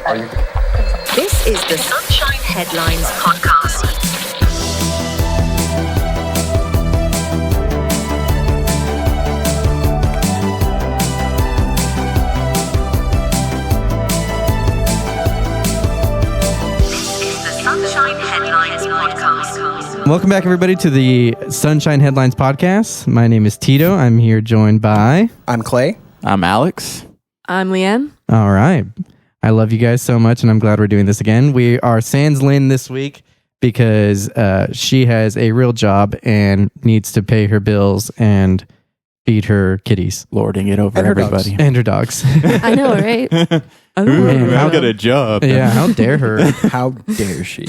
This is the Sunshine Headlines Podcast. Welcome back, everybody, to the Sunshine Headlines Podcast. My name is Tito. I'm here joined by... I'm Clay. I'm Alex. I'm Leanne. All right. I love you guys so much, and I'm glad we're doing this again. We are sans Lynn this week because she has a real job and needs to pay her bills and feed her kitties. Lording it over And her everybody. dogs. And her dogs. I know, right? I don't know. I'll get a job. Yeah, how dare her. How dare she?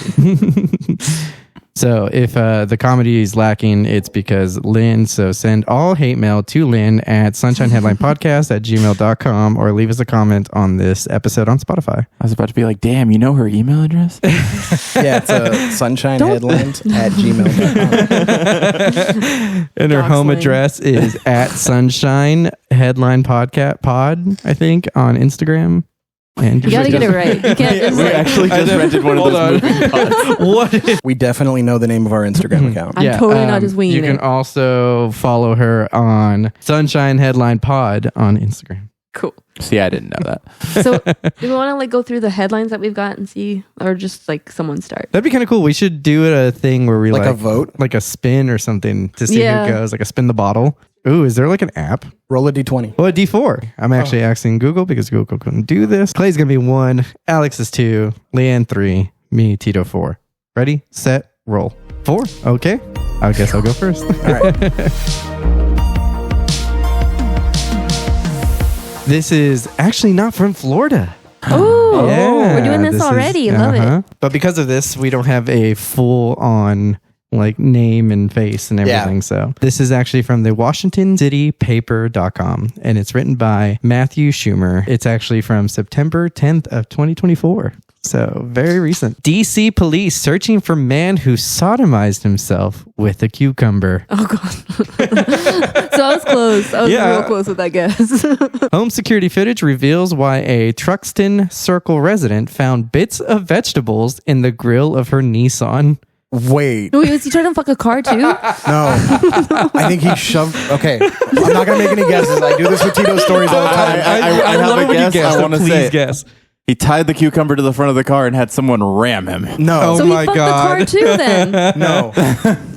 So if the comedy is lacking, it's because Lynn. So send all hate mail to Lynn at sunshineheadlinepodcast@gmail.com or leave us a comment on this episode on Spotify. I was about to be like, damn, you know her email address? Yeah, it's sunshineheadland@gmail.com. And her Dog home slang. address is at Sunshine Headline Podcast Pod, I think, on Instagram. And You gotta get it right. You can't just We like, actually just rented one of those moving pods. What if? We definitely know the name of our Instagram account. I'm totally not just winging You can it. also follow her on Sunshine Headline Pod on Instagram. Cool. See, I didn't know that. So do we want to like go through the headlines that we've got and see, or just like someone start? That'd be kind of cool. We should do a thing where we Like a vote? like a spin or something to see Yeah. who goes, like a spin the bottle. Ooh, is there like an app? Roll a d20. Oh, a D4. I'm actually asking Google because Google couldn't do this. Clay's going to be 1, Alex is 2, Leanne 3, me, Tito 4. Ready, set, roll. 4. Okay. I guess I'll go first. All right. This is actually not from Florida. Oh, Yeah, we're doing this already. Love it. But because of this, we don't have a full on like name and face and everything. Yeah. So this is actually from the WashingtonCityPaper.com and it's written by Matthew Schumer. It's actually from September 10th of 2024. So very recent. DC police searching for man who sodomized himself with a cucumber. Oh god. So I was close. I was real close with that guess. Home security footage reveals why a Truxton Circle resident found bits of vegetables in the grill of her Nissan. Wait. Wait, was he trying to fuck a car too? No. I think he shoved. Okay. I'm not going to make any guesses. I do this with Tito's stories all the time. I have love a it when you guess. guess. I want to Please say guess. he tied the cucumber to the front of the car and had someone ram him. No. So my he fucked God. the car too then. No.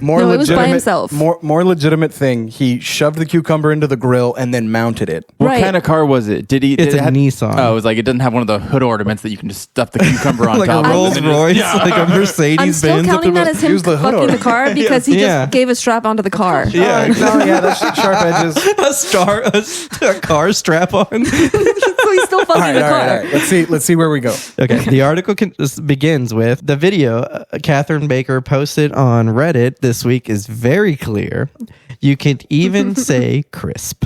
More No, it was by legitimate. himself. More legitimate thing. He shoved the cucumber into the grill and then mounted it. What Right. kind of car was it? Did he? It's did a it have- Nissan. Oh, it was like it doesn't have one of the hood ornaments that you can just stuff the cucumber on Like a top of. Rolls Royce, like a Mercedes I'm still Benz. counting that as him Use the hood fucking the order. car because he Yeah. just gave a strap onto the car. Yeah, Oh, yeah, that's sharp edges. a car strap on. So he's still fucking All right, the all car. right, all right. Let's see where we go. Okay, the article begins with the video Catherine Baker posted on Reddit this week is very clear. You can even say crisp.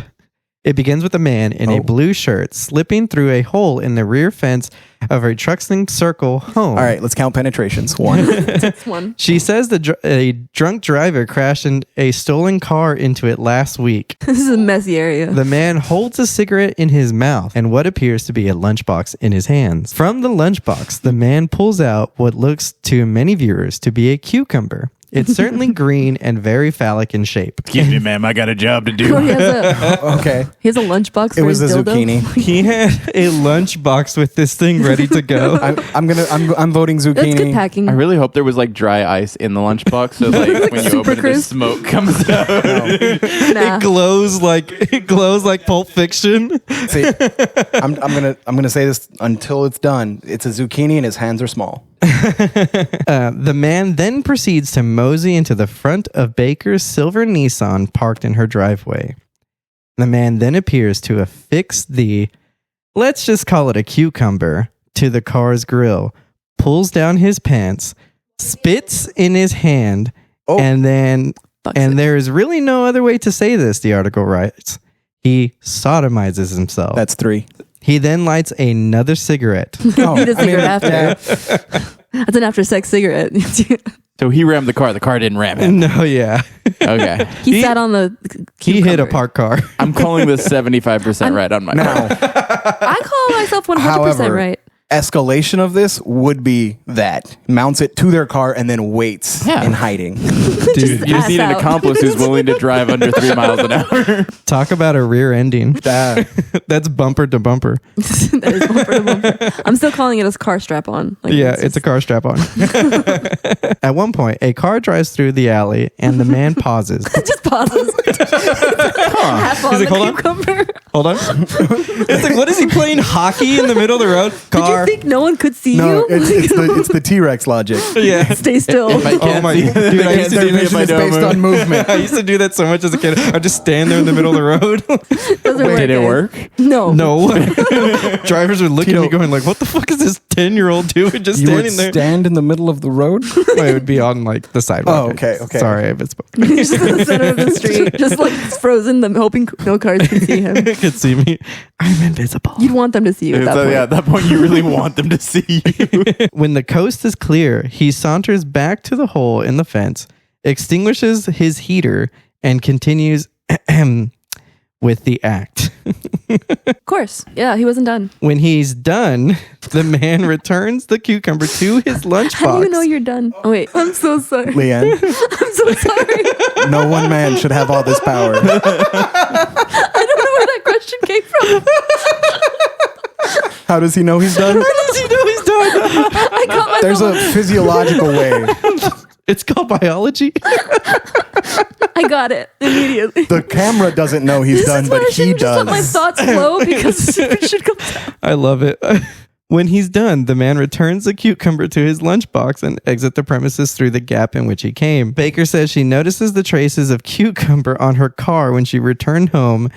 It begins with a man in a blue shirt slipping through a hole in the rear fence of a Truxton Circle home. All right, let's count penetrations. 1. That's one. She says a drunk driver crashed a stolen car into it last week. This is a messy area. The man holds a cigarette in his mouth and what appears to be a lunchbox in his hands. From the lunchbox, the man pulls out what looks to many viewers to be a cucumber. It's certainly green and very phallic in shape. Excuse me, ma'am. I got a job to Oh, do. he has Okay. a lunchbox. It for was a his dildo. zucchini. He had a lunchbox with this thing ready to go. I'm voting zucchini. That's good packing. I really hope there was like dry ice in the lunchbox, so like when you super open it, the crisp? smoke comes out. Nah. It glows like Pulp Fiction. See, I'm gonna say this until it's done. It's a zucchini and his hands are small. The man then proceeds to mosey into the front of Baker's silver Nissan parked in her driveway. The man then appears to affix the, let's just call it a cucumber, to the car's grill, pulls down his pants, spits in his hand, and then, and there is really no other way to say this, the article writes. He sodomizes himself. That's 3. He then lights another cigarette. Oh, Need a cigarette after. yeah. That's an after sex cigarette. So he rammed the car. The car didn't ram him. No, yeah. Okay. He sat on the He hit a cucumber. parked car. I'm calling this 75% right on my Now, I call myself 100% However, right. escalation of this would be that mounts it to their car and then waits in hiding. Dude, You just need an accomplice who's willing to drive under 3 miles an hour. talk about a rear ending. That's bumper to bumper. That is bumper to bumper. I'm still calling it a car strap on. Like, Yeah, it's a car strap on. At one point, a car drives through the alley and the man pauses. just pauses. Half on He's like, the hold on. cucumber. Hold on. It's like, what is he playing hockey in the middle of the road? Did you Car. think no one could see No, you? it's the T-Rex logic. Yeah. Stay still. Oh my dude! I used to Their do that. vision is based on movement. I used to do that so much as a kid. I'd just stand there in the middle of the road. Doesn't Did it guys. work? No. No. Drivers would look at me Tito. going like, what the fuck is this 10-year-old doing just You would standing there? stand in the middle of the road? It would be on like the sidewalk. Oh, okay. Sorry, I misspoke. He's just in the center of the street, just like frozen, hoping no cars can see him. Could see me. I'm invisible. You'd want them to see you at that So, point. yeah, at that point, you really want them to see you. When the coast is clear, he saunters back to the hole in the fence, extinguishes his heater, and continues with the act. Of course. Yeah, he wasn't done. When he's done, the man returns the cucumber to his lunchbox. How do you know you're done? Oh, wait. I'm so sorry. Leanne, I'm so sorry. no one man should have all this power. I don't know where that question came from. How does he know he's done? How does he know he's done? I got myself. There's a physiological way. It's called biology. I got it immediately. The camera doesn't know he's This done, is why but I he shouldn't just let my does. thoughts flow because it should come down. I love it. When he's done, the man returns the cucumber to his lunchbox and exits the premises through the gap in which he came. Baker says she notices the traces of cucumber on her car when she returned home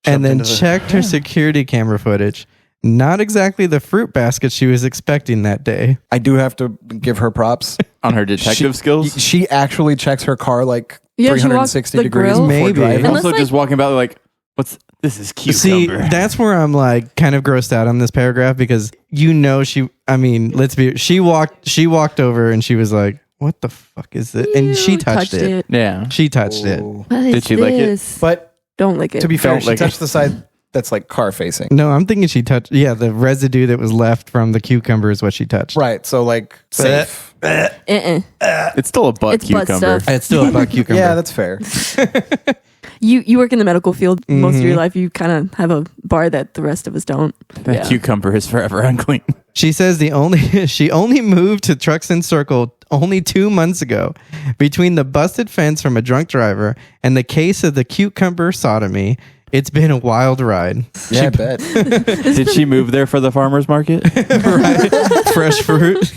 and then checked her security camera footage. Not exactly the fruit basket she was expecting that day. I do have to give her props. On her detective skills? She actually checks her car like Yeah, she walks 360 the degrees grill. before Maybe. driving. Unless, Also, like- just walking about like, this is See, cucumber. that's where I'm like kind of grossed out on this paragraph because she walked over and she was like, what the fuck is it? And she touched it. Yeah. She touched it. Ooh. What is Did she lick it? this? But Don't lick it. to be fair, Don't she like touched it. the side that's like car facing. No, I'm thinking she touched, the residue that was left from the cucumber is what she touched. Right, so like safe. It's still a butt It's butt cucumber. stuff. It's still a butt cucumber. Yeah, that's fair. You work in the medical field most of your life. You kind of have a bar that the rest of us don't. That cucumber is forever unclean. She says she only moved to Truxton Circle only 2 months ago. Between the busted fence from a drunk driver and the case of the cucumber sodomy, it's been a wild ride. Yeah, I bet. Did she move there for the farmer's market? Fresh fruit.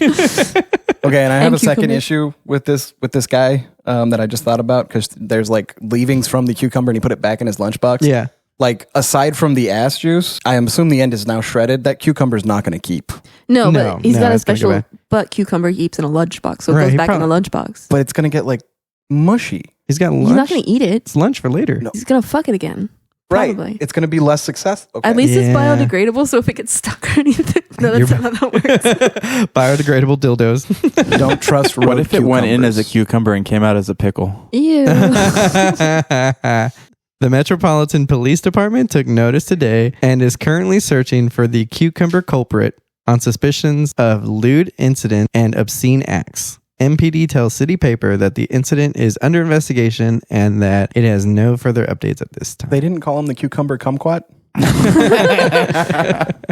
Okay, and I have And a second cucumber. issue with this guy that I just thought about because there's like leavings from the cucumber and he put it back in his lunchbox. Yeah. Like aside from the ass juice, I assume the end is now shredded. That cucumber's not going to keep, No, No, but he's no, got a it's gonna go special back. butt cucumber he keeps in a lunchbox, so it Right, goes he back in a probably- lunchbox. but it's going to get like mushy. He's got lunch. He's not going to eat it. It's lunch for later. No. He's going to fuck it again. Probably. Right. It's going to be less successful. Okay. At least it's Yeah. biodegradable, so if it gets stuck or anything. No, that's not how that works. Biodegradable dildos. Don't trust What road if it went in as a cucumbers. cucumber and came out as a pickle? Ew. The Metropolitan Police Department took notice today and is currently searching for the cucumber culprit on suspicions of lewd incident and obscene acts. MPD tells City Paper that the incident is under investigation and that it has no further updates at this time. They didn't call him the cucumber kumquat?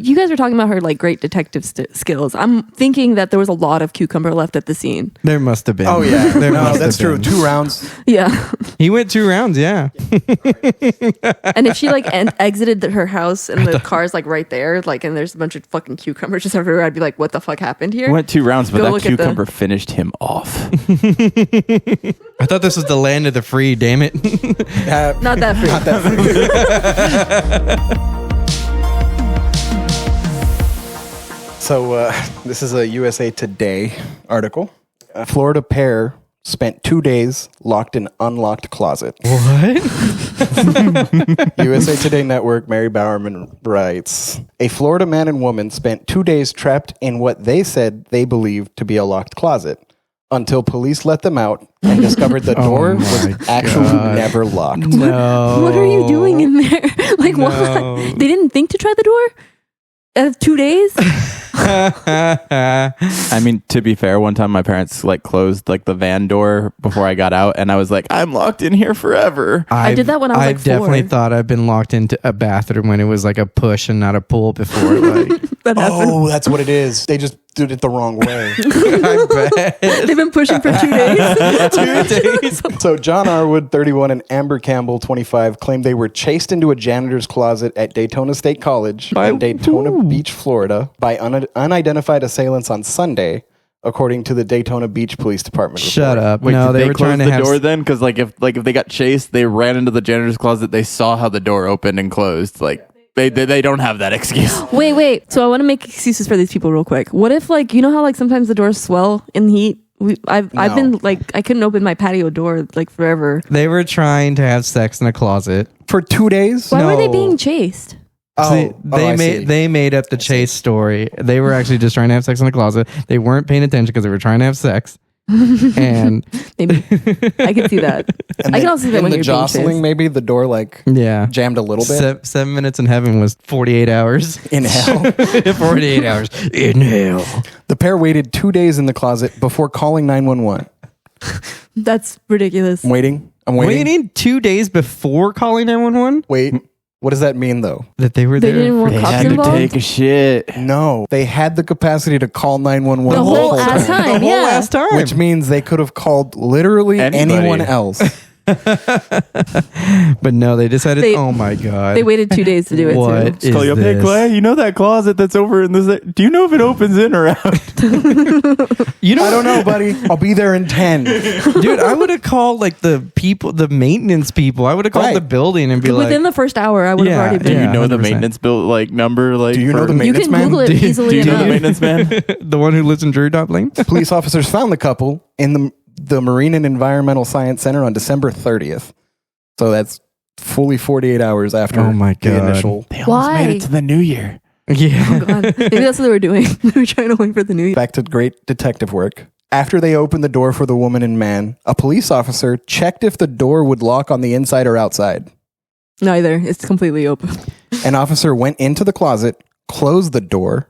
You guys were talking about her like great detective skills. I'm thinking that there was a lot of cucumber left at the scene. There must have been. Oh, yeah. There No, must that's have true. been. 2 rounds. Yeah. He went 2 rounds, yeah. And if she like exited her house and the car's like right there, like, and there's a bunch of fucking cucumbers just everywhere, I'd be like, what the fuck happened here? Went 2 rounds, but Go that look at the- cucumber finished him off. I thought this was the land of the free, damn it. Not that free. Not that So this is a USA Today article. A Florida pair spent 2 days locked in unlocked closet. What? USA Today Network, Mary Bowerman writes, a Florida man and woman spent 2 days trapped in what they said they believed to be a locked closet until police let them out and discovered the door was actually never locked. No. What are you doing in there? Like, No. what? They didn't think to try the door? 2 days? I mean, to be fair, one time my parents like closed like the van door before I got out, and I was like, I'm locked in here forever. I did that when I was like I've definitely 4. thought I've been locked into a bathroom when it was like a push and not a pull before. Like, That happened. Oh, that's what it is. They just did it the wrong way. I bet. They've been pushing for 2 days. 2 days. So John Arwood, 31, and Amber Campbell, 25, claimed they were chased into a janitor's closet at Daytona State College in Daytona Beach, Florida, by unidentified assailants on Sunday, according to the Daytona Beach Police Department. Shut report. up. Wait, No, did they they were close trying to the have door then? Because if they got chased, they ran into the janitor's closet. They saw how the door opened and closed. Like they don't have that excuse. Wait. So I want to make excuses for these people real quick. What if like, you know how like sometimes the doors swell in heat? I've been like, I couldn't open my patio door like forever. They were trying to have sex in a closet. For 2 days? Why were they No. being chased? Oh, I see. They made up the chase story. They were actually just trying to have sex in a closet. They weren't paying attention because they were trying to have sex. And Maybe I can see that. And I then can also see that in when the you're being jostling, chased. maybe the door like yeah, jammed a little bit. 7 minutes in heaven was 48 hours. In hell. 48 hours in hell. The pair waited 2 days in the closet before calling 911. That's ridiculous. I'm waiting. Waiting 2 days before calling 911? Wait. What does that mean, though? That they were They there. didn't want They cops had to involved? take a shit. No, they had the capacity to call 911 The whole ass time. the whole Yeah. last time. which means they could have called literally Anybody. anyone else. But no, they decided, They- oh my God. They waited 2 days to do it What too. is Call you up, hey this? Clay, you know that closet that's over in this? Do you know if it opens in or out? You know, I don't know, buddy. I'll be there in 10. dude, I would have called like the people, the maintenance people. I would have called Right. the building and be like, Within the first hour, I would have Yeah, already Do been. yeah. you know the 100%. maintenance bill like number? Like, Do you know the You maintenance can man? Google it Do you- easily Do you know the enough. maintenance man? the one who lives in Drury Dot Lane. Police officers found the couple in the Marine and Environmental Science Center on December 30th. So that's fully 48 hours after Oh my the God. initial. They almost Why? made it to the new year. Yeah. God. Maybe that's what they were doing. They were trying to wait for the new year. Back to great detective work. After they opened the door for the woman and man, a police officer checked if the door would lock on the inside or outside. Neither. It's completely open. An officer went into the closet, closed the door,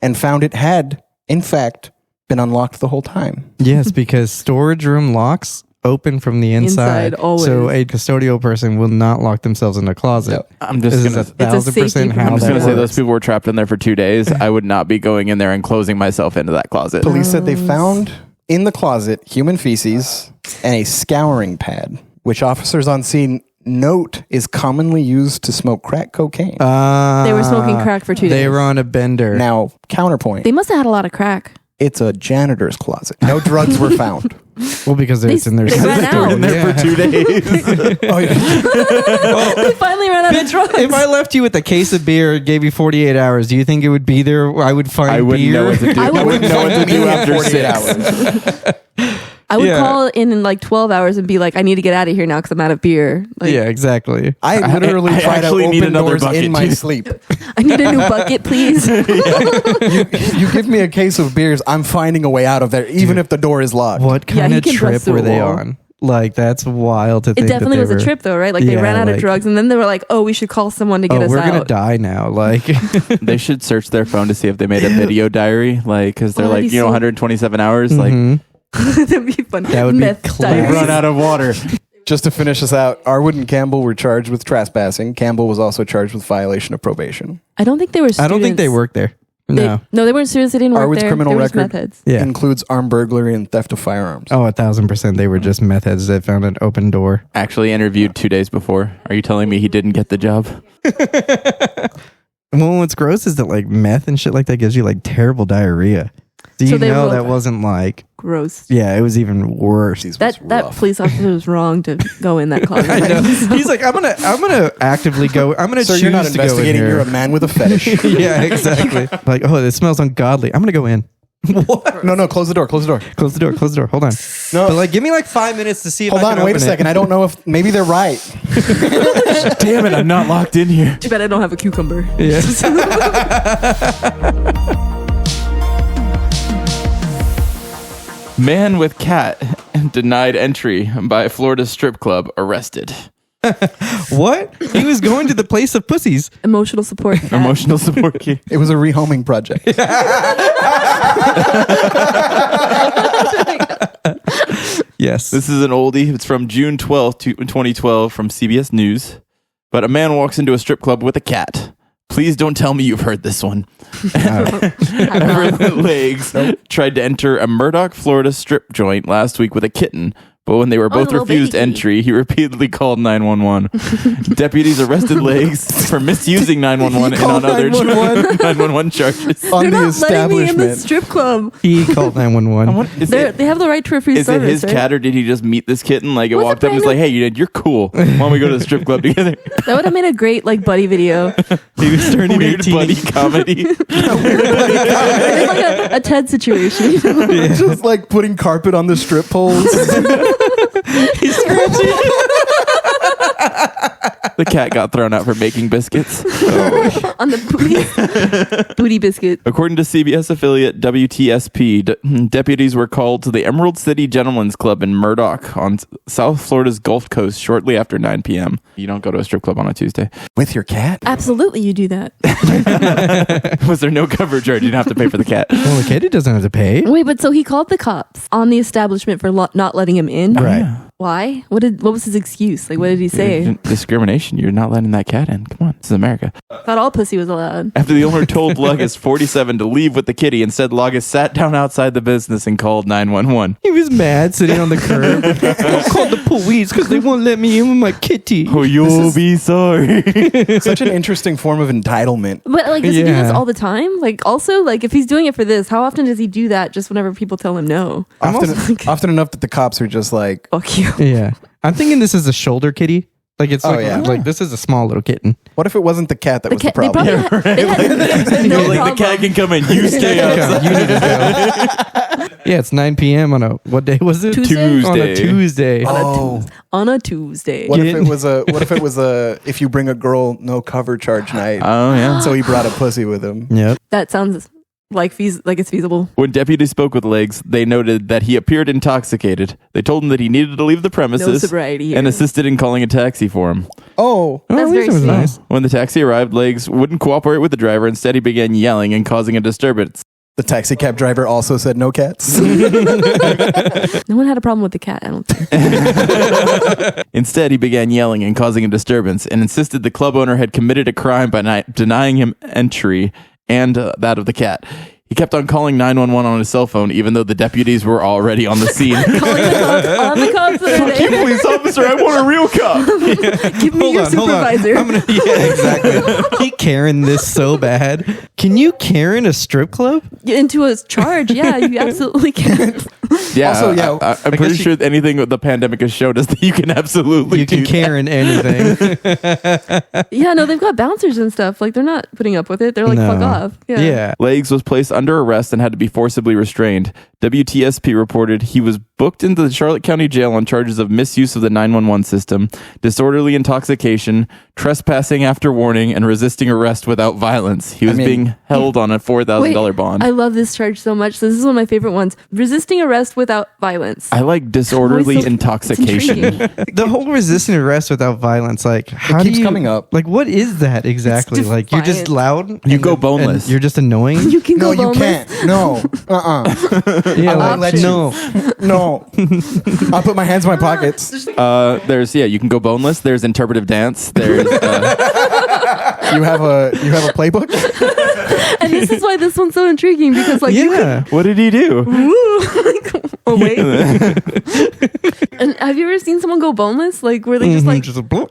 and found it had, in fact, been unlocked the whole time. Yes, because storage room locks open from the inside. Inside, always. So a custodial person will not lock themselves in a closet. Yep. I'm This just is gonna. 1,000% safety how I'm just that gonna say those works. people were trapped in there for 2 days. I would not be going in there and closing myself into that closet. Police said they found in the closet human feces and a scouring pad, which officers on scene note is commonly used to smoke crack cocaine. They were smoking crack for 2 days. They were on a bender. Now, counterpoint. They must have had a lot of crack. It's a janitor's closet. No drugs were found. Well, because it's in their they ran system. out. in there Yeah. for 2 days. Oh, yeah. They finally ran out of drugs. If I left you with a case of beer and gave you 48 hours, do you think it would be there? I would find I wouldn't beer. know what to do. I I wouldn't know what to do after 48 6 hours. I would Yeah. call in like 12 hours and be like, I need to get out of here now because I'm out of beer. Like, Yeah, exactly. I literally I try to actually need open another doors bucket, in my too. sleep. I need a new bucket, please. You give me a case of beers, I'm finding a way out of there, even if the door is locked. What Yeah, kind he of can trip bust through were a they wall. on? Like, that's wild to It think. definitely that was they a were, trip though, right? Like they Yeah, ran out of like- drugs and then they were like, oh, we should call someone to get Oh, us we're out. gonna die now. Like, They should search their phone to see if they made a video diary, like because they're Oh, that'd like be you know so- 127 hours, mhm. That'd be fun. That would be Meth classic. diaries. like run out of water. Just to finish us out, Arwood and Campbell were charged with trespassing. Campbell was also charged with violation of probation. I don't think they were students. I don't think they worked there. No. No, they weren't students. They didn't work Arwood's there. criminal They were just record- meth heads. Yeah. Includes armed burglary and theft of firearms. Oh, 1,000%. They were just meth heads that found an open door. Actually interviewed 2 days before. Are you telling me he didn't get the job? Well, what's gross is that like meth and shit like that gives you like terrible diarrhea. Do So you they know were- that wasn't like? Gross. Yeah, it was even worse. These That was that rough. police officer was wrong to go in that closet. I know. He's like, I'm gonna actively go. I'm gonna Sir, choose you're not to go in investigating. here. You're a man with a fetish. Yeah, exactly. Like, oh, this smells ungodly. I'm gonna go in. What? No, close the door. Close the door. Close the door. Close the door. Hold on. No. But like, give me like 5 minutes to see if Hold I on. can Wait a open second. it. I don't know if maybe they're right. Damn it! I'm not locked in here. Too bad I don't have a cucumber. Yes. Man with cat denied entry by Florida strip club arrested. What? He was going to the place of pussies. Emotional support cat. Emotional support key. It was a rehoming project. Yes. This is an oldie. It's from June 12th, 2012 from CBS News. But a man walks into a strip club with a cat. Please don't tell me you've heard this one. Everett Legs tried to enter a Murdoch, Florida strip joint last week with a kitten. But when they were both little refused baby. entry, he repeatedly called 911. Deputies arrested Legs for misusing 911 and on other 911 charges. On They're the not letting me in the establishment. strip club. He called 911. They have the right to refuse Is it service. his right? cat or did he just meet this kitten? Like it What's walked the up and was like, hey, you're cool. Why don't we go to the strip club together? That would have made a great like buddy video. He was turning Weird 18. buddy comedy. It's like a TED situation. Just like putting carpet on the strip poles. He's scratching. The cat got thrown out for making biscuits. On the booty biscuit. According to CBS affiliate WTSP, deputies were called to the Emerald City Gentlemen's Club in Murdoch on South Florida's Gulf Coast shortly after 9 p.m. You don't go to a strip club on a Tuesday. With your cat? Absolutely, you do that. Was there no coverage or you didn't have to pay for the cat? Well, the kitty doesn't have to pay. Wait, but so he called the cops on the establishment for not letting him in. Right. Why? What was his excuse? Like, what did he say? Discrimination. You're not letting that cat in. Come on. This is America. Thought all pussy was allowed. After the owner told Luggis, 47, to leave with the kitty, instead Luggis sat down outside the business and called 911. He was mad sitting on the curb. I called the police because they won't let me in with my kitty. Oh, you'll be sorry. Such an interesting form of entitlement. But like, does he do this Yeah. all the time? Like, also, like, if he's doing it for this, how often does he do that? Just whenever people tell him no? Often enough that the cops are just like, Fuck you. Yeah. I'm thinking this is a shoulder kitty. Like it's Oh, like, yeah. like this is a small little kitten. what if it wasn't the cat that was the They problem? probably they had no Like the problem. cat can come in. You stay outside. You need to go. Yeah, it's 9 p.m. on a what day was it? Tuesday? On a Tuesday. Oh, on a Tuesday. what if it was a if you bring a girl no cover charge night? Oh, yeah. So he brought a pussy with him. Yep. That sounds like it's feasible. When deputies spoke with Legs, they noted that he appeared intoxicated. They told him that he needed to leave the No premises sobriety here. and assisted in calling a taxi for him. Oh, Well, That's at least very it was sweet. nice. When the taxi arrived, Legs wouldn't cooperate with the driver. Instead, he began yelling and causing a disturbance. the taxi cab driver also said no cats. No one had a problem with the cat, I don't think. Instead, he began yelling and causing a disturbance and insisted the club owner had committed a crime by denying him entry and that of the cat. He kept on calling 911 on his cell phone, even though the deputies were already on the scene. Calling the cops on the cops that are Fuck you, there. police officer, I want a real cop. Give me your supervisor. Yeah, exactly. He Karen this so bad. Can you Karen a strip club? Into a charge, yeah, you absolutely can. Yeah, Also, yeah, I'm pretty guess sure anything the pandemic has showed us that you can absolutely You can do that. Karen anything. Yeah, no, they've got bouncers and stuff. Like, they're not putting up with it. They're like, No. fuck off. Yeah. Yeah. Legs was placed under arrest and had to be forcibly restrained. WTSP reported he was booked into the Charlotte County Jail on charges of misuse of the 911 system, disorderly intoxication, trespassing after warning, and resisting arrest without violence. He was being held on a $4,000 bond. I love this charge so much. This is one of my favorite ones. Resisting arrest without violence. I like disorderly Always so- intoxication. it's intriguing. The whole resisting arrest without violence, like how keeps do you, coming up. Like what is that exactly? It's Like you're just defiant. loud. You go and boneless. you're just annoying. You can No, go you boneless. can't. No. Yeah, won't let you. no. No. I'll put my hands in my pockets. You can go boneless. There's interpretive dance. There's You have a playbook? And this is why this one's so intriguing because, like, you Yeah. what did he do? Woo! Oh wait. And have you ever seen someone go boneless? Like where they just like just a bloop.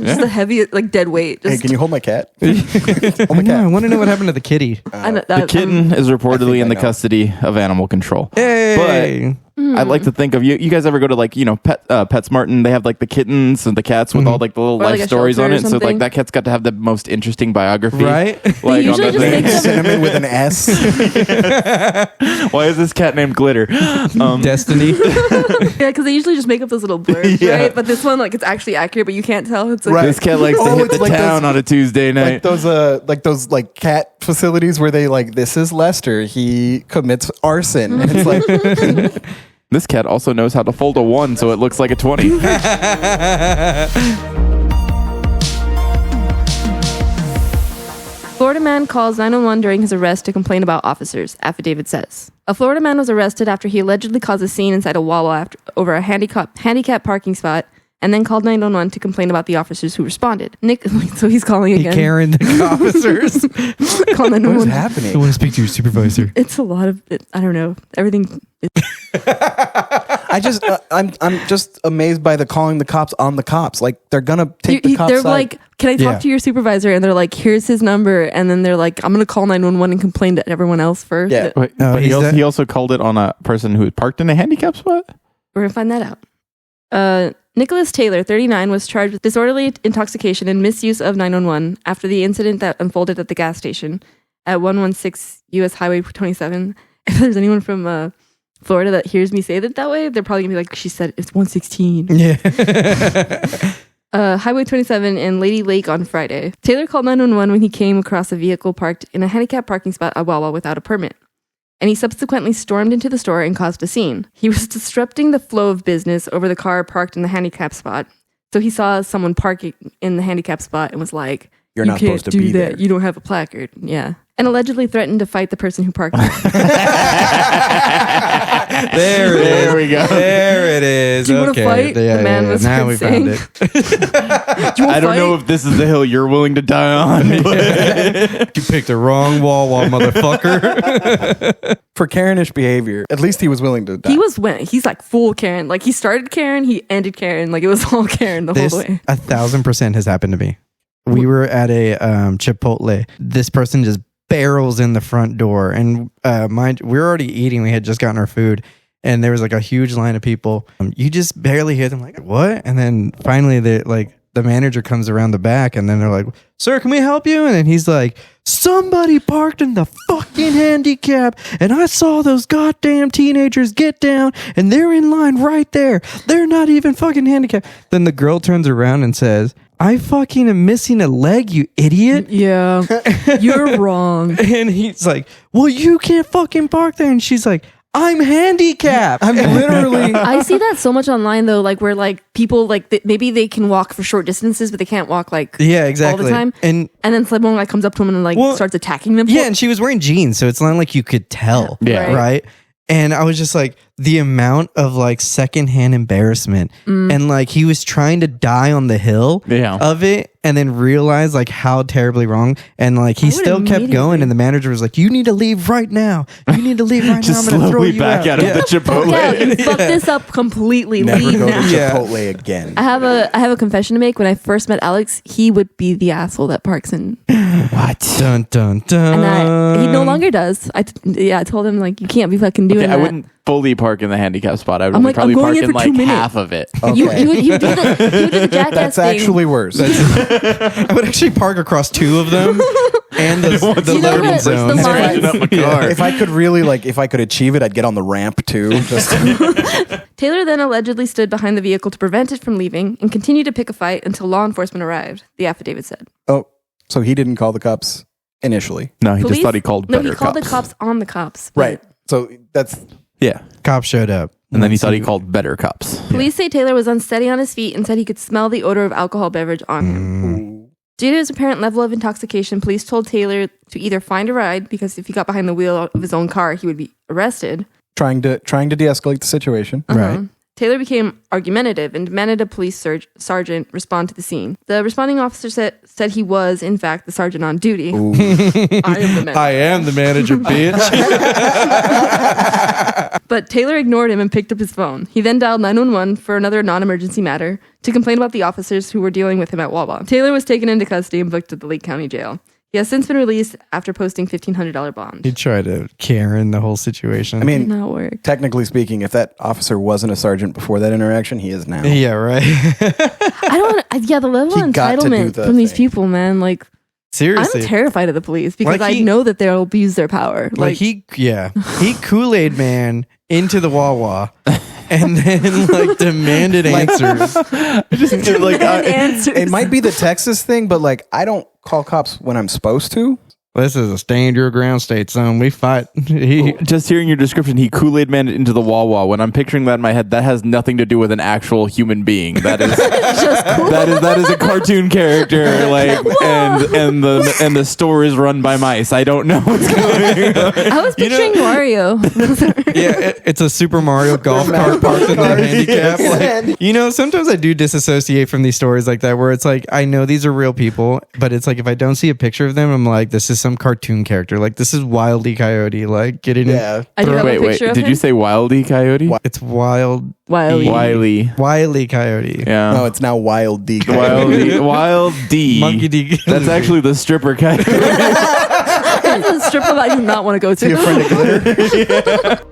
just a heavy like dead weight. Hey, Just, can you hold my cat? I know. I want to know what happened to the kitty. I know, The kitten is reportedly I in the know. custody of animal control. Hey. I'd like to think of you. You guys ever go to like PetSmart and they have like the kittens and the cats with all like the little Or, life like, a stories on shelter or it. So something. like that cat's got to have the most interesting biography, Right? Like on usually the just thing. make them- Cinnamon with an S. Why is this cat named Glitter? Destiny. yeah, because they usually just make up those little blurs, Yeah. right? But this one, like, it's actually accurate, but you can't tell. It's like Right. This cat likes to Oh, hit it's the like town those- on a Tuesday night. like those cat facilities where they like, this is Lester. He commits arson. And it's like, This cat also knows how to fold a 1 so it looks like a 20. Florida man calls 911 during his arrest to complain about officers, affidavit says. A Florida man was arrested after he allegedly caused a scene inside a Wawa over a handicap parking spot and then called 911 to complain about the officers who responded. So he's calling again. Karen the officers. Call 911. What is happening? I want to speak to your supervisor. It's a lot of, I don't know, everything. I'm just amazed by the calling the cops on the cops. Like they're gonna take the cops' They're side. like, can I talk to your supervisor? And they're like, here's his number. And then they're like, I'm going to call 911 and complain to everyone else first. Yeah. Wait, No, but he also called it on a person who parked in a handicap spot? We're going to find that out. Nicholas Taylor, 39, was charged with disorderly intoxication and misuse of 911 after the incident that unfolded at the gas station at 116 U.S. Highway 27. If there's anyone from Florida that hears me say that way, they're probably going to be like, she said it's 116. Yeah. Highway 27 in Lady Lake on Friday. Taylor called 911 when he came across a vehicle parked in a handicapped parking spot at Wawa without a permit. And he subsequently stormed into the store and caused a scene. He was disrupting the flow of business over the car parked in the handicap spot. So he saw someone parking in the handicap spot and was like, You're not supposed to be there. You don't have a placard. Yeah. And allegedly threatened to fight the person who parked. There we go. There it is. Do you want to fight? Yeah, The man was now we found saying. it. Do you I don't know if this is the hill you're willing to die on. But You picked the wrong Wawa, motherfucker. For Karenish behavior, at least he was willing to die. He's like full Karen. Like he started Karen, he ended Karen. Like it was all Karen the This whole way. 1,000% has happened to me. We were at a Chipotle. This person just barrels in the front door, and we were already eating. We had just gotten our food, and there was like a huge line of people. You just barely hear them like, what? And then finally the manager comes around the back, and then they're like, sir, can we help you? And then he's like, somebody parked in the fucking handicap, and I saw those goddamn teenagers get down, and they're in line right there. They're not even fucking handicapped. Then the girl turns around and says, I fucking am missing a leg, you idiot. Yeah. You're wrong. And he's like, well, you can't fucking park there. And she's like, I'm handicapped. I'm literally. I see that so much online though, like where like people like maybe they can walk for short distances, but they can't walk like Yeah, exactly. all the time. And then someone like comes up to them and like starts attacking them. yeah, and she was wearing jeans, so it's not like you could tell. Yeah. Right. And I was just like, the amount of like secondhand embarrassment, and like he was trying to die on the hill of it, and then realized like how terribly wrong, and like he still kept going, and the manager was like, "You need to leave right now. You need to leave right now. just I'm gonna throw slowly you back out of the Chipotle. Yeah, you fucked this up completely. Never Leave go to now. Chipotle again. I have a confession to make. When I first met Alex, he would be the asshole that parks in, What? Dun dun dun. and he no longer does. I told him like you can't be fucking doing that. I wouldn't fully park in the handicap spot. I would I'm only like, probably I'm going park in in for 2 like minutes. half of it. Okay. You would do the jackass That's thing. actually worse. I would actually park across two of them and the You know loading what? zone. The lines- If I could really if I could achieve it, I'd get on the ramp too. Just Taylor then allegedly stood behind the vehicle to prevent it from leaving and continued to pick a fight until law enforcement arrived, the affidavit said. oh, so he didn't call the cops initially, No, he just Police- thought he called No, better he called cops. the cops on the cops. right? So that's Yeah. Cops showed up. And then he thought he called better cops. Police say Taylor was unsteady on his feet and said he could smell the odor of alcohol beverage on him. Due to his apparent level of intoxication, police told Taylor to either find a ride, because if he got behind the wheel of his own car, he would be arrested. trying to de-escalate the situation. Right. Taylor became argumentative and demanded a police sergeant respond to the scene. The responding officer said he was, in fact, the sergeant on duty. I am the man. I am the manager, bitch. But Taylor ignored him and picked up his phone. He then dialed 911 for another non-emergency matter to complain about the officers who were dealing with him at Wawa. Taylor was taken into custody and booked at the Lake County Jail. He has since been released after posting $1,500 bond. He tried to Karen the whole situation. I mean, Did not work. technically speaking, if that officer wasn't a sergeant before that interaction, he is now. yeah, right. The level of He got to do entitlement the from these thing. people, man, like, Seriously. I'm terrified of the police because Like I know that they'll abuse their power. he Kool-Aid man into the Wawa and then like demanded answers. Like, answers. it might be the Texas thing, but like I don't call cops when I'm supposed to. This is a stand your ground state, son. We fight. Just hearing your description, he Kool-Aid Man it into the Wawa. When I'm picturing that in my head, that has nothing to do with an actual human being. That is that is a cartoon character, like, and the store is run by mice. I don't know what's going on. I was picturing Mario. It's a Super Mario golf cart parked in the handicap. Like, sometimes I do disassociate from these stories like that, where it's like I know these are real people, but it's like if I don't see a picture of them, I'm like, this is some cartoon character. Like this is Wile E. Coyote. Like getting Yeah. I do have a picture of Did him. you say Wild E. Coyote? It's Wild Wiley. Wile E. Coyote. Yeah. No, it's now Wild D. Wild D. Monkey D. That's actually the stripper coyote. That's a strip club I do not want to go to. Your friend of glitter.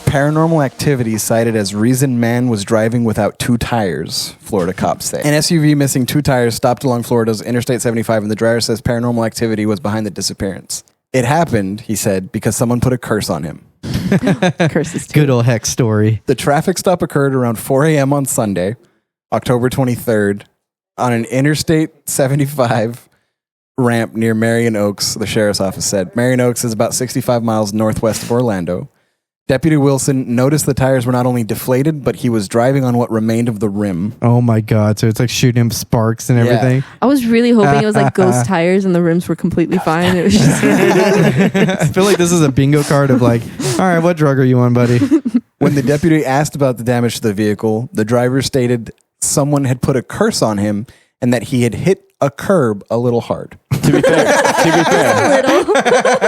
Paranormal activity cited as reason man was driving without 2 tires, Florida cops say. An SUV missing 2 tires stopped along Florida's Interstate 75, and the driver says paranormal activity was behind the disappearance. It happened, he said, because someone put a curse on him. Curses too. Good old hex story. The traffic stop occurred around 4 a.m. on Sunday, October 23rd, on an Interstate 75 ramp near Marion Oaks, the sheriff's office said. Marion Oaks is about 65 miles northwest of Orlando. Deputy Wilson noticed the tires were not only deflated, but he was driving on what remained of the rim. Oh my God. So it's like shooting him sparks and everything. I was really hoping it was like ghost tires and the rims were completely fine. It was just I feel like this is a bingo card of like, all right, what drug are you on, buddy? When the deputy asked about the damage to the vehicle, the driver stated someone had put a curse on him and that he had hit a curb a little hard. To be fair,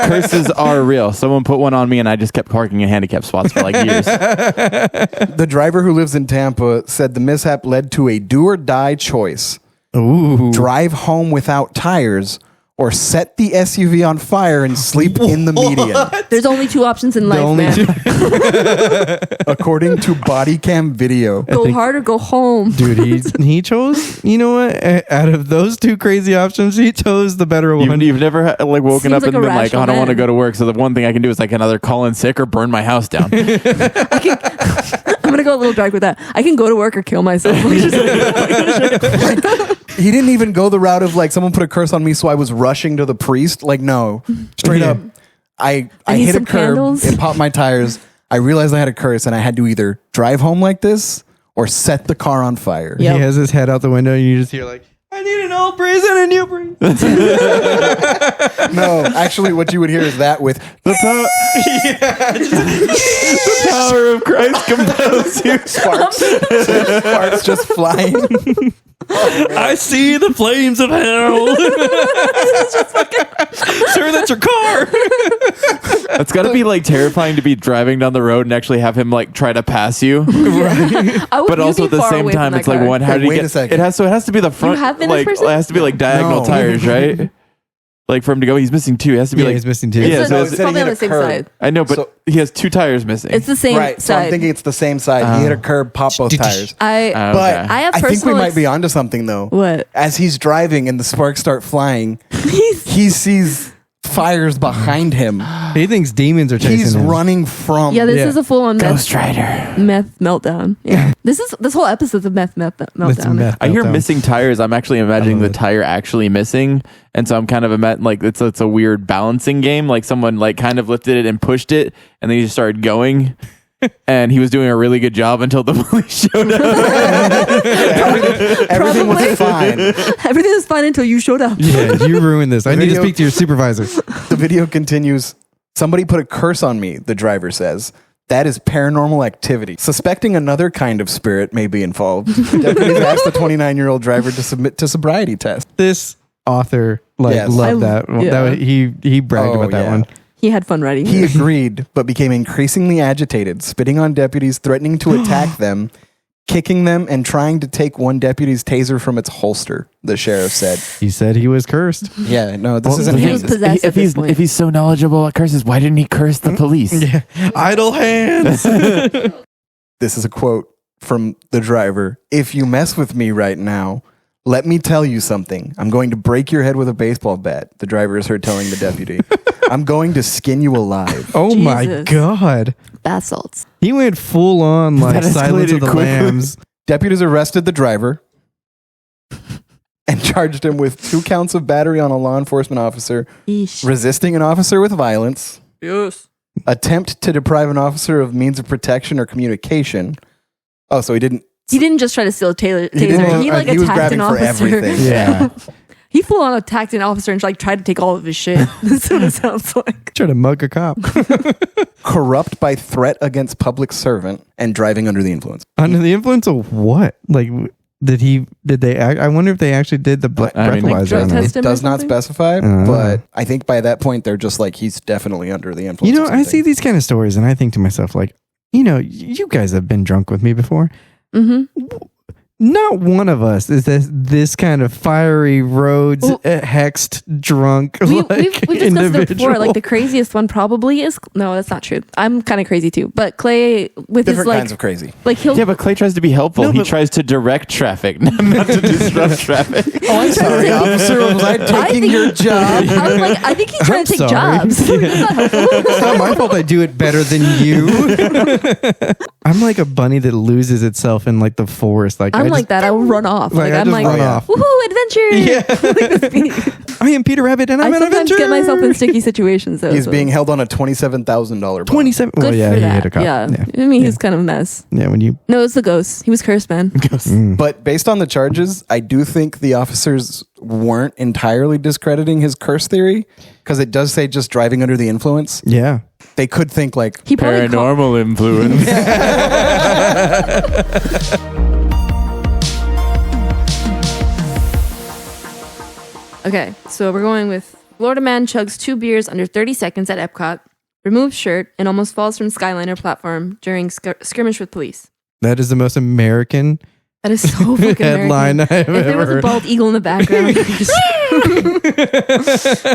curses are real. Someone put one on me, and I just kept parking in handicap spots for like years. The driver who lives in Tampa said the mishap led to a do or die choice. Ooh. Drive home without tires or set the SUV on fire and sleep in the median. there's only 2 options in life, only man. According to body cam video. Go hard or go home. Dude, he chose, you know what? Out of those 2 crazy options, he chose the better one. You've never woken Seems up like and a been like, rational I don't want to man. go to work. So the one thing I can do is I can either call in sick or burn my house down. I'm gonna go a little dark with that. I can go to work or kill myself. He didn't even go the route of like someone put a curse on me, so I was rushing to the priest. Like, no, straight up. I need hit a some curb, candles. it popped my tires. I realized I had a curse, and I had to either drive home like this or set the car on fire. Yep. He has his head out the window, and you just hear like, I need an old priest and a new priest. No, actually, what you would hear is that with The power of Christ compels you. sparks just flying. I see the flames of hell. Sir, that's your car. It's got to be like terrifying to be driving down the road and actually have him like try to pass you. But also at the same time, it's like, one, how did he Wait get? a second. It has to be the front. have been Like this person? it has to be like diagonal No. tires, right? Like for him to go, he's missing 2. It has to be Yeah, like he's missing 2. Yeah, It's so it's it said probably he on hit the a same curb. side. I know, but So- he has 2 tires missing. It's the same Right, so I'm side. thinking it's the same side. He hit a curb, popped both tires. I But Okay. I have I think we personal might be onto something though. What? As he's driving and the sparks start flying, he sees fires behind him. He thinks demons are chasing He's him. running from. Yeah, this Yeah. is a full-on Ghost Rider. meth meltdown. Yeah, this whole episode's a meth This meltdown. meth I hear meltdown. missing tires. I'm actually imagining the tire actually missing, and so I'm kind of like it's a weird balancing game. Like someone like kind of lifted it and pushed it, and then he just started going. And he was doing a really good job until the police showed up. Everything was Probably. fine. Everything was fine until you showed up. Yeah, you ruined this. I need to Video- speak to your supervisor. The video continues. Somebody put a curse on me, the driver says. That is paranormal activity. Suspecting another kind of spirit may be involved, deputies asked the 29-year-old driver to submit to sobriety test. This author Yes. loved that. Yeah. That he bragged Oh, about that yeah. one. He had fun writing. He agreed, but became increasingly agitated, spitting on deputies, threatening to attack them, kicking them, and trying to take one deputy's taser from its holster, the sheriff said. He said he was cursed. Yeah, no, this Well, isn't he him. was possessed at this point. If he's so knowledgeable about curses, why didn't he curse the police? Yeah. Idle hands. This is a quote from the driver. If you mess with me right now, let me tell you something. I'm going to break your head with a baseball bat, the driver is heard telling the deputy. I'm going to skin you alive. Oh my Jesus. God. Bath salts. He went full on like That Silence of escalated the quickly. Lambs. Deputies arrested the driver and charged him with 2 counts of battery on a law enforcement officer, Yeesh. resisting an officer with violence, Yes. attempt to deprive an officer of means of protection or communication. Oh, so he didn't. He didn't just try to steal a taser. He didn't- He like he was attacked an grabbing for officer. everything. Yeah. He full on attacked an officer and like tried to take all of his shit. That's what it sounds like. Try to mug a cop. Corrupt by threat against public servant and driving under the influence. Under the influence of what? Like, did they act? I wonder if they actually did the I mean, breathalyzer drug on him. test It him or does not something? specify, but I think by that point they're just like, he's definitely under the influence. You know, of I see something. these kind of stories and I think to myself, like, you know, you guys have been drunk with me before. Mm-hmm. Not one of us is this kind of fiery roads, Well, hexed, drunk, We've discussed it individual. before. Like the craziest one probably is no, that's not true. I'm kind of crazy too. But Clay with Different his kinds of crazy. like he'll Yeah, but Clay tries to be helpful. No, He but- tries to direct traffic, not to disrupt traffic. Oh, I'm sorry, officer. Was I taking think- your job? I was like, I think he's trying to take I'm sorry. jobs. That's not helpful. It's not my fault I do it better than you. I'm like a bunny that loses itself in like the forest. Like I'm I like just, that. I will run off. Like, I I'm just like, run off. woohoo, adventure! Yeah. Like this beat. I am Peter Rabbit and I'm I an sometimes adventurer. get myself in sticky situations. Though, He's so. being held on a $27,000 bond. 27. good Well, yeah, for he that. hit a cop. Yeah. Yeah. I mean, he's kind of a mess. Yeah, when you No, it's the ghost. He was cursed, man. But based on the charges, I do think the officers weren't entirely discrediting his curse theory because it does say just driving under the influence. yeah. They could think like, He probably called, Paranormal influence. Okay, so we're going with Florida man chugs 2 beers under 30 seconds at Epcot, removes shirt, and almost falls from Skyliner platform during skirmish with police. That is the most American That is so fucking headline American. I've If there ever was a heard. bald eagle in the background,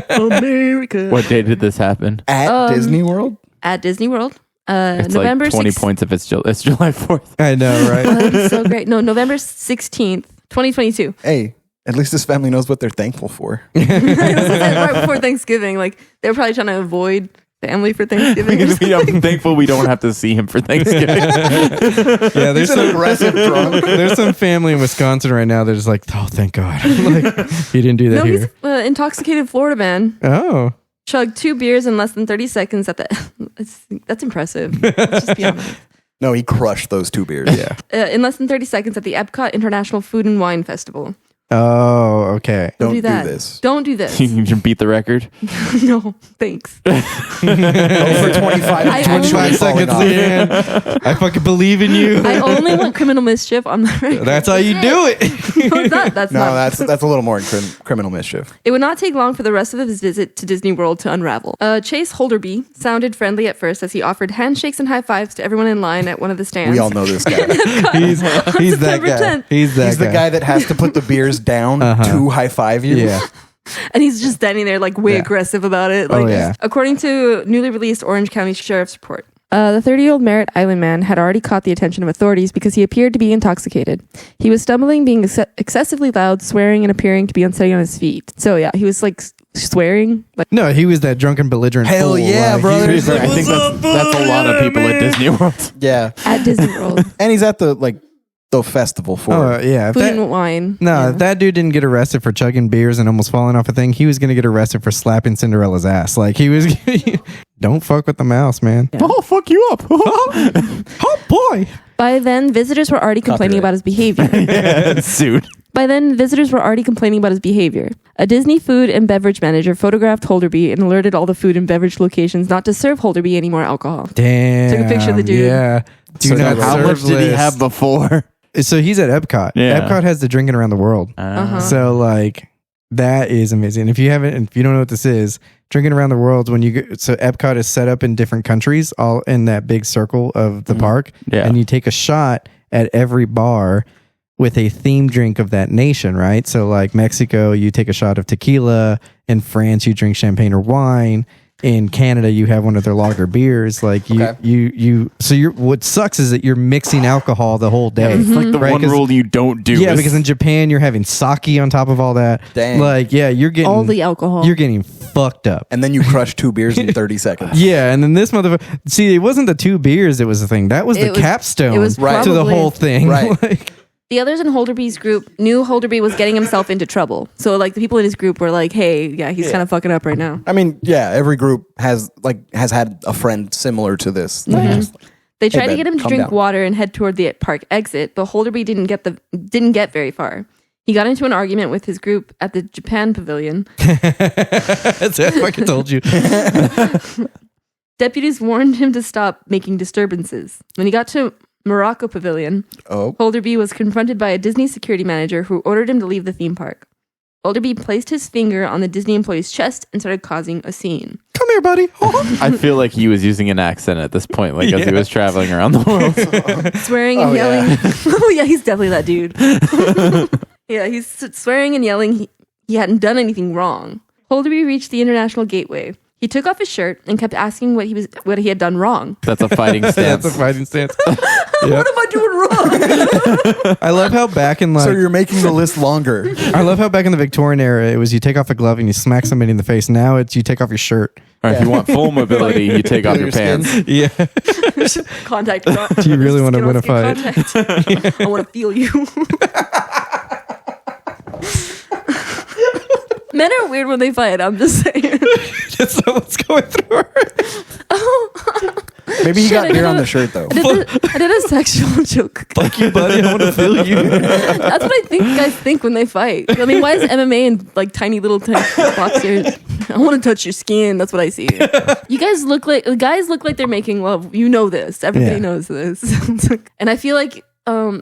America. What day did this happen? at Disney World? At Disney World, It's November like 20 6th. points if it's July 4th. I know, right? Oh, that'd be so great. No, November 16th, 2022. Hey, at least his family knows what they're thankful for. Right before Thanksgiving. Like, they were probably trying to avoid family for Thanksgiving. or something. I'm thankful we don't have to see him for Thanksgiving. Yeah, there's He's an some aggressive drunk. there's some family in Wisconsin right now that is like, oh, thank God, like he didn't do that No, he's here. intoxicated Florida man. Oh, Chugged 2 beers in less than 30 seconds at the. That's impressive. Let's just be honest. No, he crushed those 2 beers. yeah. In less than 30 seconds at the Epcot International Food and Wine Festival. Oh, okay. Don't do that. this. Don't do this. You can beat the record. No, thanks. Over 25 I- 25 seconds, falling Leanne. I fucking believe in you. I only want criminal mischief on the record. That's how you do it. No, it's not. That's No, not. that's a little more criminal mischief. It would not take long for the rest of his visit to Disney World to unravel. Chase Holderby sounded friendly at first as he offered handshakes and high fives to everyone in line at one of the stands. We all know this guy. he's that September guy. 10th. He's that He's the guy that has to put the beers down to high five you. Yeah. And he's just standing there like way Yeah. aggressive about it. Oh, Like, yeah. According to newly released Orange County Sheriff's report. The 30-year-old Merritt Island man had already caught the attention of authorities because he appeared to be intoxicated. He was stumbling, being excessively loud, swearing, and appearing to be unsteady on his feet. So yeah, he was like swearing. Like No, he was that drunken belligerent. Hell fool, yeah, like, brother. he was like, I think that's a lot of people at Disney World. Yeah. at Disney World. And he's at the festival for oh it. yeah. If Food that- and wine. No, Yeah. if that dude didn't get arrested for chugging beers and almost falling off a thing, he was going to get arrested for slapping Cinderella's ass. Like he was. Don't fuck with the mouse, man. Yeah. Oh, fuck you up. Oh boy. By then, visitors were already complaining about his behavior. Suit. By then, visitors were already complaining about his behavior. A Disney food and beverage manager photographed Holderby and alerted all the food and beverage locations not to serve Holderby any more alcohol. Damn. Took a picture of the dude. Yeah. Do So not now How serve much did he list. have before? So he's at Epcot. Yeah. Epcot has the drinking around the world. Uh-huh. So like that is amazing. If you don't know what this is, drinking around the world when you go, so Epcot is set up in different countries, all in that big circle of the park, Yeah. and you take a shot at every bar with a themed drink of that nation, right? So like Mexico, you take a shot of tequila. In France, you drink champagne or wine. In Canada, you have one of their lager beers. Like you. So what sucks is that you're mixing alcohol the whole day. It's like the Right, one 'cause- rule you don't do. Yeah, is- because in Japan you're having sake on top of all that. Dang. Like, yeah, you're getting All the alcohol. You're getting fucked up. And then you crush 2 beers in 30 seconds. Yeah, and then this motherfucker. See, it wasn't the 2 beers that was the thing. That was It the was- capstone it was to the probably- whole thing. Right. Like, The others in Holderby's group knew Holderby was getting himself into trouble. So, like, the people in his group were like, hey, yeah, he's kind of fucking up right now. I mean, yeah, every group has had a friend similar to this. They tried to get him to calm drink down. water and head toward the park exit, but Holderby didn't get very far. He got into an argument with his group at the Japan Pavilion. That's it. I fucking told you. Deputies warned him to stop making disturbances. When he got to Morocco Pavilion, Holderby was confronted by a Disney security manager who ordered him to leave the theme park. Holderby placed his finger on the Disney employee's chest and started causing a scene. Come here, buddy. I feel like he was using an accent at this point, like as he was traveling around the world. Swearing and yelling. Oh, yeah, he's definitely that dude. Yeah, he's swearing and yelling he hadn't done anything wrong. Holderby reached the International Gateway. He took off his shirt and kept asking what he had done wrong. That's a fighting stance. That's a fighting stance. What am I doing wrong? I love how back in So you're making the list longer. I love how back in the Victorian era it was you take off a glove and you smack somebody in the face. Now it's you take off your shirt. Or if you want full mobility, you take off your skin. pants. Yeah. Contact. Do you really want to win a fight? I want to feel you. Men are weird when they fight. I'm just saying. That's not what's going through her. Maybe he Shit, got beer on the shirt though. I did a sexual joke. Fuck you, buddy. I want to feel you. That's what I think guys think when they fight. I mean, why is MMA and like tiny little boxers? I want to touch your skin. That's what I see. You guys look like they're making love. You know this. Everybody knows this. And I feel like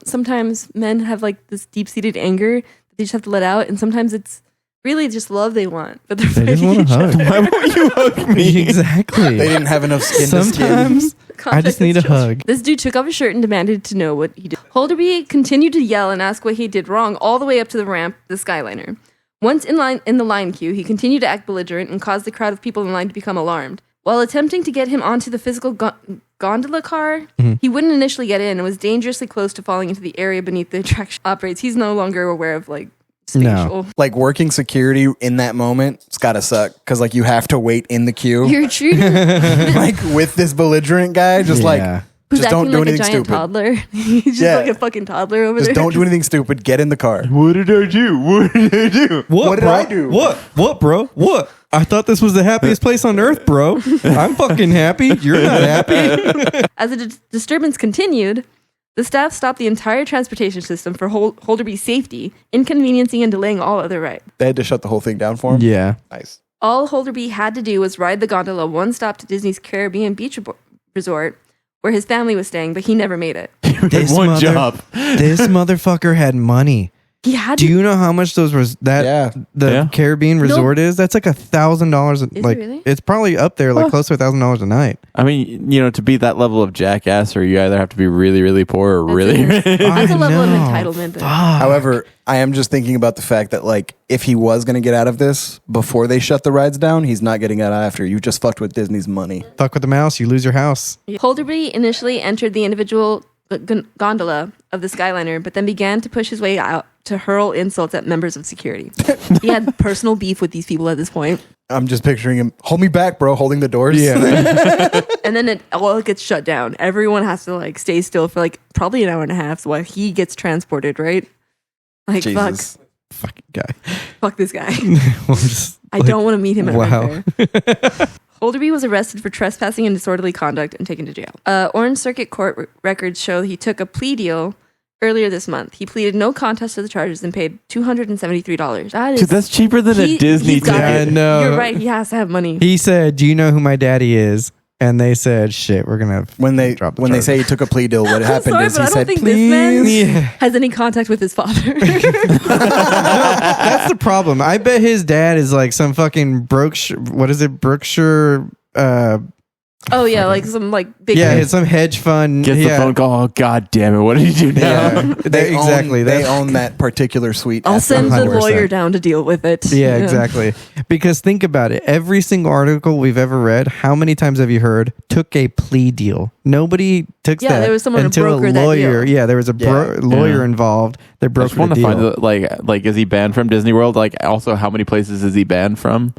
sometimes men have like this deep-seated anger that they just have to let out, and sometimes it's really just love they want, but they're They just fighting want each a other. hug. Why won't you hug me? Exactly. They didn't have enough skin to skin. Sometimes I just need a hug. This dude took off his shirt and demanded to know what he did. Holderby continued to yell and ask what he did wrong all the way up to the ramp, the Skyliner. Once in the line queue, he continued to act belligerent and caused the crowd of people in line to become alarmed. While attempting to get him onto the physical gondola car, he wouldn't initially get in and was dangerously close to falling into the area beneath the attraction operates. He's no longer aware of like spatial. Like working security in that moment, it's gotta suck because like you have to wait in the queue. You're treating Like with this belligerent guy, just Yeah. who's just don't acting do like a anything giant stupid. toddler. He's just Yeah. like a fucking toddler over Just there. don't do anything stupid. Get in the car. What did I do? What did I do? What did bro? I do? What, bro? What? I thought this was the happiest place on earth, bro. I'm fucking happy. You're not happy. As the disturbance continued, the staff stopped the entire transportation system for Holderby's safety, inconveniencing and delaying all other rides. They had to shut the whole thing down for him. Yeah. Nice. All Holderby had to do was ride the gondola one stop to Disney's Caribbean Beach Resort, where his family was staying, but he never made it. This One job. This motherfucker had money. He had Do to. you know how much those was that Yeah. the Yeah. Caribbean resort is? That's like $1,000. it Like really? it's probably up there, like close to $1,000 a night. I mean, you know, to be that level of jackass, or you either have to be really, really poor or really That's rich. That's a I level of know. entitlement. That, However, I am just thinking about the fact that like if he was going to get out of this before they shut the rides down, he's not getting out after. You just fucked with Disney's money. Fuck with the mouse, you lose your house. Holderby initially entered the individual gondola of the Skyliner, but then began to push his way out to hurl insults at members of security. He had personal beef with these people at this point. I'm just picturing him. Hold me back, bro. Holding the doors. Yeah. And then it all gets shut down. Everyone has to like stay still for like probably an hour and a half while he gets transported, right? Like Jesus. Fucking guy. fuck this guy. Well, just, I don't want to meet him ever. Wow. Holderby was arrested for trespassing and disorderly conduct and taken to jail. Orange Circuit Court records show he took a plea deal earlier this month. He pleaded no contest to the charges and paid $273. That is, Dude, that's cheaper than a Disney he's got ticket. I it. know. You're right. He has to have money. He said, "Do you know who my daddy is?" And they said, "Shit, we're gonna." When they Drop the when they charge. say he took a plea deal, what happened sorry, is but he I don't said, think this man- "Please." Yeah. Has any contact with his father? That's the problem. I bet his dad is like some fucking Brookshire. What is it, Brookshire? Oh yeah, like some like big. Yeah, it's some hedge fund. Gets the yeah. phone call. Oh, God damn it. What did he do now? Yeah, They exactly. Own, they That's- own that particular suite. I'll at send the hardware lawyer store. down to deal with it. Yeah, exactly. Because think about it. Every single article we've ever read, how many times have you heard took a plea deal? Nobody took Yeah, that there was someone to until a broker that lawyer. deal. Yeah, there was a lawyer involved. They I broke just the want to deal. find the, like, is he banned from Disney World? Like, also, how many places is he banned from?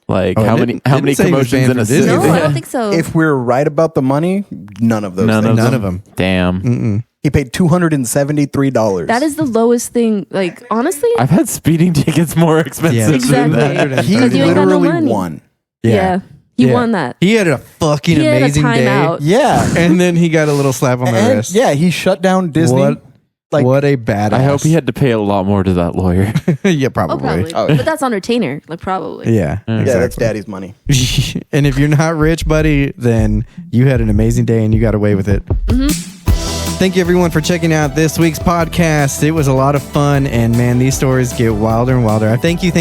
Like, Oh, how it many didn't say he was commotions banned in a from Disney. city? No, I don't think so. If we're right about the money, none of those. None things. None of them. Damn. Mm-mm. He paid $273. That is the lowest thing. Like, honestly, I've had speeding tickets more expensive Exactly. than that. He Because you ain't got no literally money. won. yeah. He won that. He had a fucking He had a amazing day. timeout. Yeah. And then he got a little slap on the And wrist. yeah, he shut down Disney. What a badass. I hope he had to pay a lot more to that lawyer. Yeah, Oh, probably. probably. Oh, But that's on retainer. Like, probably. Yeah, Yeah, that's exactly. daddy's money. And if you're not rich, buddy, then you had an amazing day and you got away with it. Thank you, everyone, for checking out this week's podcast. It was a lot of fun, and man, these stories get wilder and wilder. Thank you,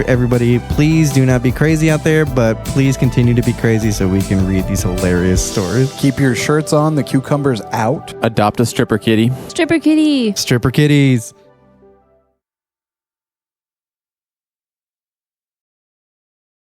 everybody. Please do not be crazy out there, but please continue to be crazy so we can read these hilarious stories. Keep your shirts on, the cucumbers out. Adopt a stripper kitty. Stripper kitty. Stripper kitties.